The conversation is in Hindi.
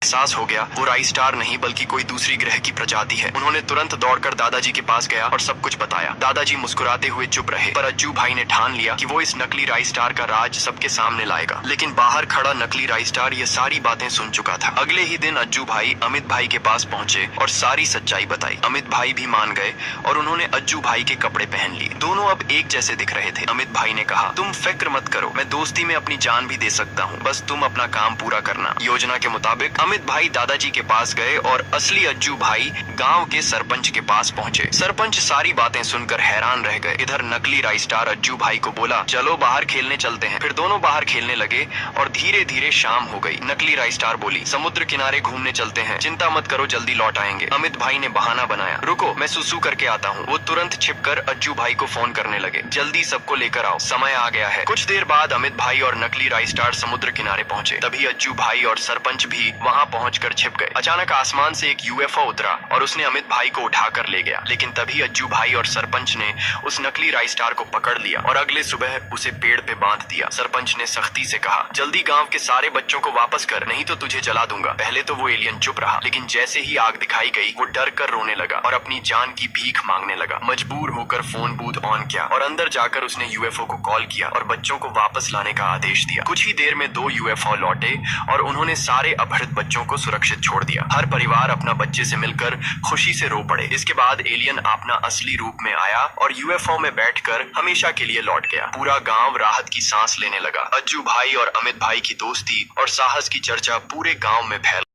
एहसास हो गया वो राई स्टार नहीं बल्कि कोई दूसरी ग्रह की प्रजाति है। उन्होंने तुरंत दौड़कर दादाजी के पास गया और सब कुछ बताया। दादाजी मुस्कुराते हुए चुप रहे, पर अज्जू भाई ने ठान लिया कि वो इस नकली राई स्टार का राज सबके सामने लाएगा। लेकिन बाहर खड़ा नकली राई स्टार ये सारी बातें सुन चुका था। अगले ही दिन अज्जू भाई अमित भाई के पास पहुंचे और सारी सच्चाई बताई। अमित भाई भी मान गए और उन्होंने अज्जू भाई के कपड़े पहन लिए। दोनों अब एक जैसे दिख रहे थे। अमित भाई ने कहा, तुम फिक्र मत करो, मैं दोस्ती में अपनी जान भी दे सकता हूँ, बस तुम अपना काम पूरा करना। योजना के मुताबिक अमित भाई दादाजी के पास गए और असली अज्जू भाई गांव के सरपंच के पास पहुंचे। सरपंच सारी बातें सुनकर हैरान रह गए। इधर नकली राई स्टार अज्जू भाई को बोला, चलो बाहर खेलने चलते हैं। फिर दोनों बाहर खेलने लगे और धीरे धीरे शाम हो गई। नकली राई स्टार बोली, समुद्र किनारे घूमने चलते हैं, चिंता मत करो, जल्दी लौट आएंगे। अमित भाई ने बहाना बनाया, रुको मैं सुसु करके आता हूँ। वो तुरंत छिपकर अज्जू भाई को फोन करने लगे, जल्दी सबको लेकर आओ, समय आ गया है। कुछ देर बाद अमित भाई और नकली राई स्टार समुद्र किनारे पहुंचे। तभी अज्जू भाई और सरपंच भी वहां पहुंचकर छिप गए। अचानक आसमान से एक यूएफओ उतरा और उसने अमित भाई को उठाकर ले गया। लेकिन तभी अज्जू भाई और सरपंच ने उस नकली राई स्टार को पकड़ लिया और अगले सुबह उसे पेड़ पे बांध दिया। सरपंच ने सख्ती से कहा, जल्दी गांव के सारे बच्चों को वापस कर, नहीं तो तुझे जला दूंगा। पहले तो वो एलियन चुप रहा, लेकिन जैसे ही आग दिखाई गई वो डर कर रोने लगा और अपनी जान की भीख मांगने लगा। मजबूर होकर फोन बूथ ऑन किया और अंदर जाकर उसने यूएफओ को कॉल किया और बच्चों को वापस लाने का आदेश दिया। कुछ ही देर में 2 यूएफओ लौटे और उन्होंने सारे अपहृत बच्चों को सुरक्षित छोड़ दिया। हर परिवार अपना बच्चे से मिलकर खुशी से रो पड़े। इसके बाद एलियन अपना असली रूप में आया और यूएफओ में बैठकर हमेशा के लिए लौट गया। पूरा गांव राहत की सांस लेने लगा। अज्जू भाई और अमित भाई की दोस्ती और साहस की चर्चा पूरे गांव में फैल